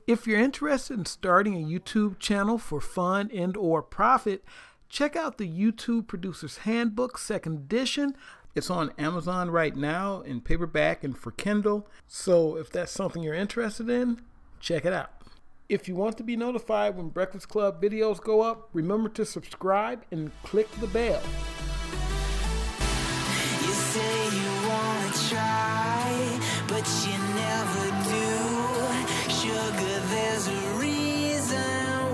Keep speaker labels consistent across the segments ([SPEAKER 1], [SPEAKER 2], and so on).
[SPEAKER 1] If you're interested in starting a YouTube channel for fun and/or profit, check out the YouTube Producer's Handbook 2nd edition. It's on Amazon right now in paperback and for Kindle. So if that's something you're interested in, check it out. If you want to be notified when Breakfast Club videos go up, remember to subscribe and click the bell.
[SPEAKER 2] You say you wanna try, but you never do. Sugar, there's a reason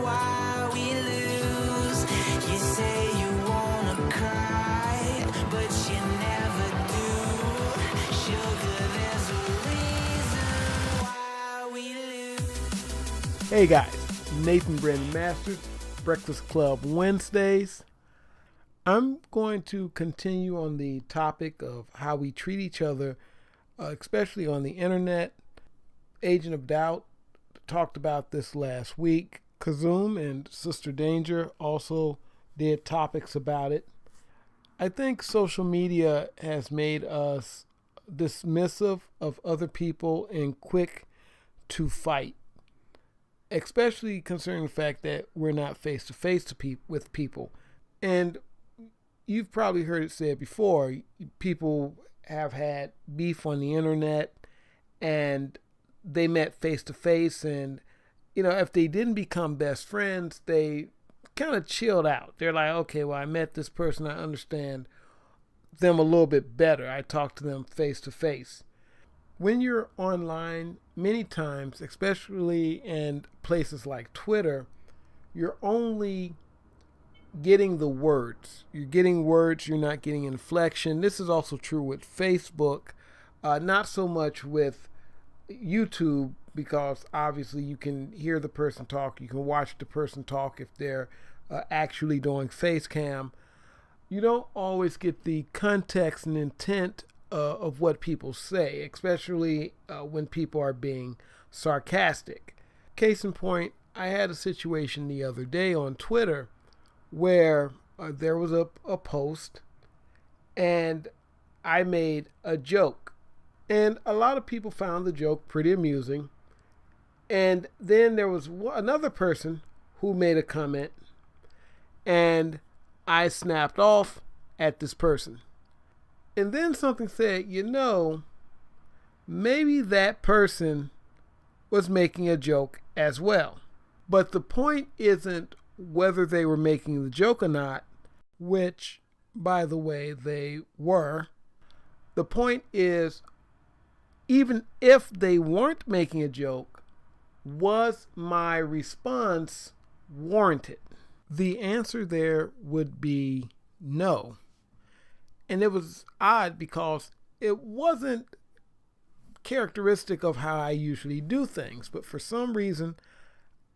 [SPEAKER 2] why we lose. You say you wanna cry, but you never do. Sugar, there's a reason why we lose.
[SPEAKER 1] Hey guys, Nathan Brandon Masters, Breakfast Club Wednesdays. I'm going to continue on the topic of how we treat each other, especially on the internet. Agent of Doubt talked about this last week. Kazoom and Sister Danger also did topics about it. I think social media has made us dismissive of other people and quick to fight, especially concerning the fact that we're not face-to-face with people. And you've probably heard it said before, people have had beef on the internet and they met face-to-face, and if they didn't become best friends, they kind of chilled out. They're like, okay, well, I met this person, I understand them a little bit better. I talked to them face-to-face. When you're online, many times, especially in places like Twitter, you're only getting the words. You're getting words, you're not getting inflection. This is also true with Facebook, not so much with YouTube, because obviously you can hear the person talk, you can watch the person talk if they're actually doing face cam. You don't always get the context and intent of what people say, especially when people are being sarcastic. Case in point, I had a situation the other day on Twitter where there was a post and I made a joke, and a lot of people found the joke pretty amusing. And then there was another person who made a comment, and I snapped off at this person. And then something said, maybe that person was making a joke as well. But the point isn't whether they were making the joke or not, which, by the way, they were. The point is, even if they weren't making a joke, was my response warranted? The answer there would be no. And it was odd because it wasn't characteristic of how I usually do things. But for some reason,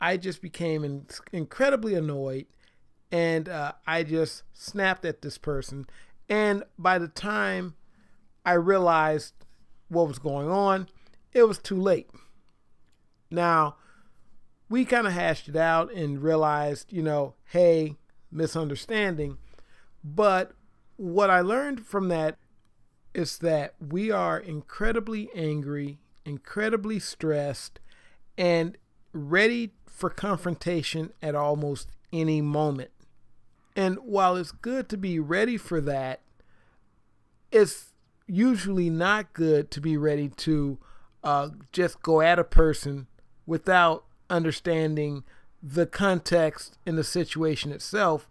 [SPEAKER 1] I just became incredibly annoyed, and I just snapped at this person. And by the time I realized what was going on, it was too late. Now, we kind of hashed it out and realized, hey, misunderstanding. But what I learned from that is that we are incredibly angry, incredibly stressed, and ready for confrontation at almost any moment. And while it's good to be ready for that, it's usually not good to be ready to just go at a person without understanding the context and the situation itself.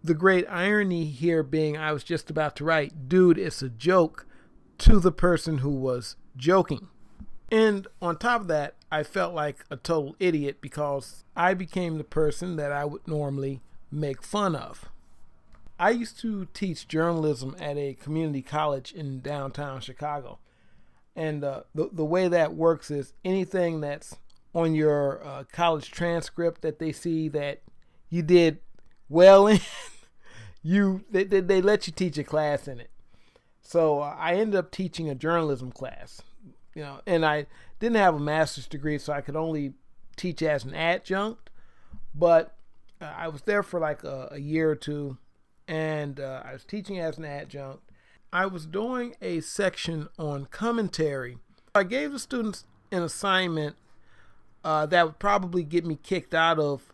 [SPEAKER 1] The great irony here being, I was just about to write, dude, it's a joke, to the person who was joking. And on top of that, I felt like a total idiot because I became the person that I would normally make fun of. I used to teach journalism at a community college in downtown Chicago. And the way that works is anything that's on your college transcript that they see that you did well in, they let you teach a class in it. So I ended up teaching a journalism class, and I didn't have a master's degree, so I could only teach as an adjunct. But I was there for like a year or two, and I was teaching as an adjunct. I was doing a section on commentary. I gave the students an assignment that would probably get me kicked out of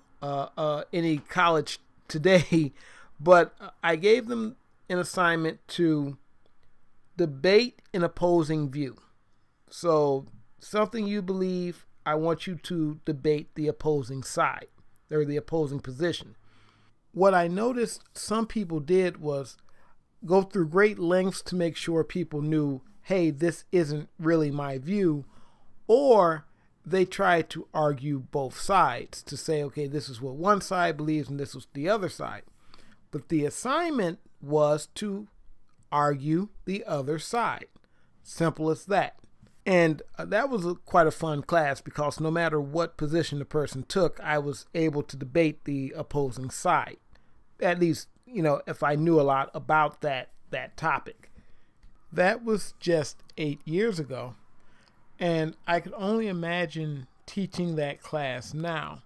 [SPEAKER 1] any college today. But I gave them an assignment to debate an opposing view. So something you believe, I want you to debate the opposing side or the opposing position. What I noticed some people did was go through great lengths to make sure people knew, hey, this isn't really my view, or they tried to argue both sides to say, okay, this is what one side believes and this was the other side. But the assignment was to argue the other side. Simple as that. And that was quite a fun class because no matter what position the person took, I was able to debate the opposing side. At least, if I knew a lot about that topic. That was just 8 years ago. And I could only imagine teaching that class now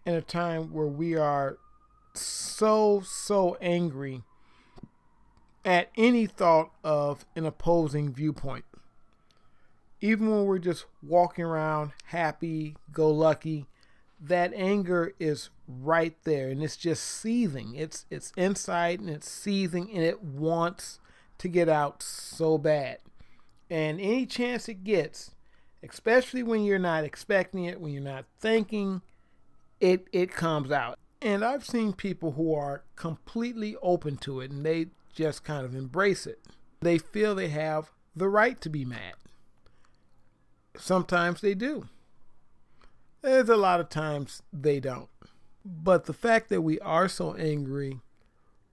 [SPEAKER 1] in a time where we are so angry at any thought of an opposing viewpoint. Even when we're just walking around happy, go lucky, that anger is right there and it's just seething. It's inside and it's seething and it wants to get out so bad. And any chance it gets, especially when you're not expecting it, when you're not thinking, it comes out. And I've seen people who are completely open to it and they just kind of embrace it. They feel they have the right to be mad. Sometimes they do. There's a lot of times they don't. But the fact that we are so angry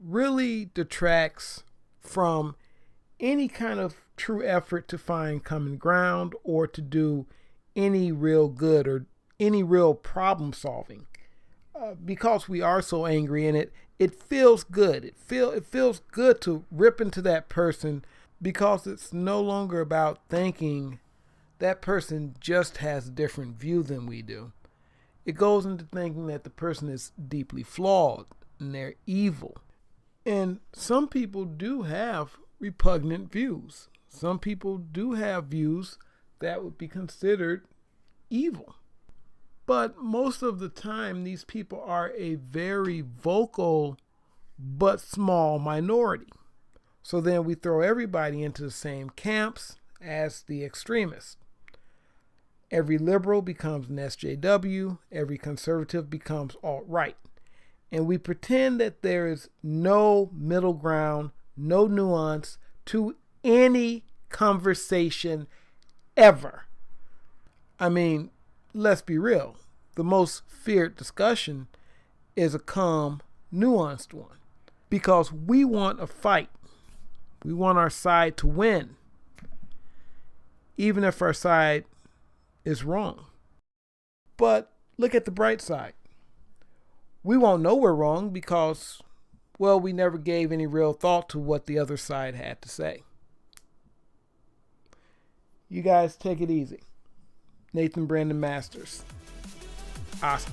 [SPEAKER 1] really detracts from any kind of true effort to find common ground or to do any real good or any real problem solving. Because we are so angry and it feels good. It feels good to rip into that person because it's no longer about thinking that person just has a different view than we do. It goes into thinking that the person is deeply flawed and they're evil. And some people do have repugnant views. Some people do have views that would be considered evil. But most of the time, these people are a very vocal but small minority. So then we throw everybody into the same camps as the extremists. Every liberal becomes an SJW. Every conservative becomes alt-right. And we pretend that there is no middle ground, no nuance to any conversation ever. I mean, let's be real. The most feared discussion is a calm, nuanced one. Because we want a fight. We want our side to win. Even if our side is wrong. But look at the bright side. We won't know we're wrong because, well, we never gave any real thought to what the other side had to say. You guys take it easy. Nathan Brandon Masters. Hasta.